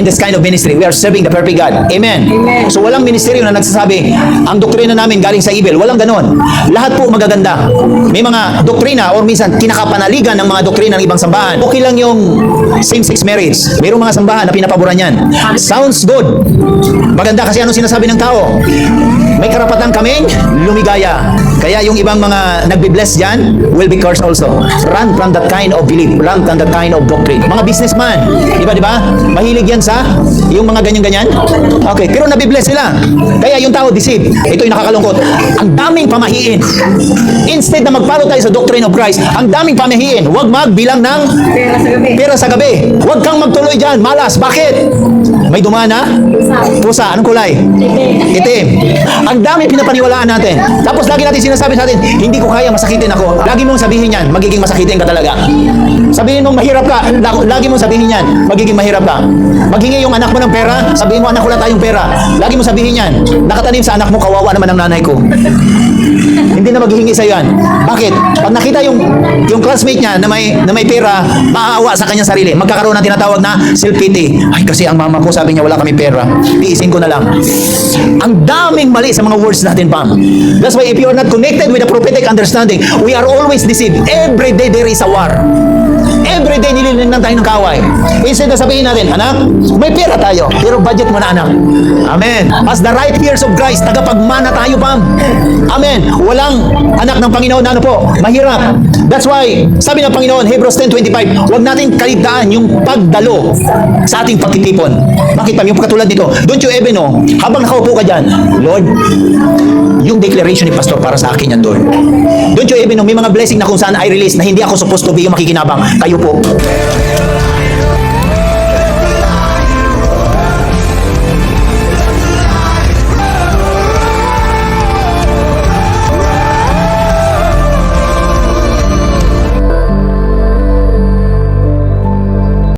this kind of ministry. We are serving the perfect God. Amen. Amen. So walang ministeryo na nagsasabi, ang doktrina namin galing sa evil. Walang ganon. Lahat po magaganda. May mga doktrina or minsan kinakapanaligan ng mga doktrina ng ibang sambahan. Okay lang yung same-sex marriage. Mayroong mga sambahan na pinapaboran yan. Sounds good. Maganda kasi ano sinasabi ng tao? May karapatan kaming lumigaya. Kaya yung ibang mga nagbe-bless dyan will be cursed also. Run from that kind of belief. Run from that kind of doctrine. Mga businessman, di ba? Mahilig yan sa yung mga ganyan-ganyan. Okay, pero nabibless sila. Kaya yung tao deceive. Ito yung nakakalungkot. Ang daming pamahiin. Instead na magpalo tayo sa doctrine of Christ, ang daming pamahiin. Huwag magbilang ng Pera sa gabi. pera sa gabi. Huwag kang magtuloy dyan. Malas. Bakit? May dumana? Pusa. Anong kulay? Itim. Ang dami pinapaniwalaan natin. Tapos lagi natin sinasabi sa atin, hindi ko kaya, masakitin ako. Lagi mong sabihin yan, magiging masakitin ka talaga. Sabihin mong mahirap ka, lagi mong sabihin yan, magiging mahirap ka. Maghingi yung anak mo ng pera, sabihin mo, anak, wala tayong pera. Lagi mong sabihin yan, nakatanim sa anak mo, kawawa naman ang nanay ko. Hindi na maghihingi sa yan. Bakit? Pag nakita yung classmate niya na may pera, maaawa sa kanyang sarili. Magkakaroon ng tinatawag na self-pity. Ay, kasi ang mama ko sabi niya wala kami pera. Tiisin ko na lang. Ang daming mali sa mga words natin, Pam. That's why if you are not connected with the prophetic understanding, we are always deceived. Every day there is a war. Every day nililinan tayo ng kaway. Instead na sabihin natin, anak, may pera tayo, pero budget mo na, anak. Amen. As the right heirs of Christ, tagapagmana tayo, Pam. Amen. Walang anak ng Panginoon na ano po, mahirap. That's why, sabi ng Panginoon, Hebrews 10:25, huwag natin kaligtaan yung pagdalo sa ating pagtitipon. Bakit, Pam? Yung katulad nito, don't you ever know, habang nakaupo ka dyan, Lord, yung declaration ni Pastor para sa akin yan, Lord. Don't you even know, may mga blessing na kung saan I release na hindi ako supposed to be yung makikinabang. Kayo po.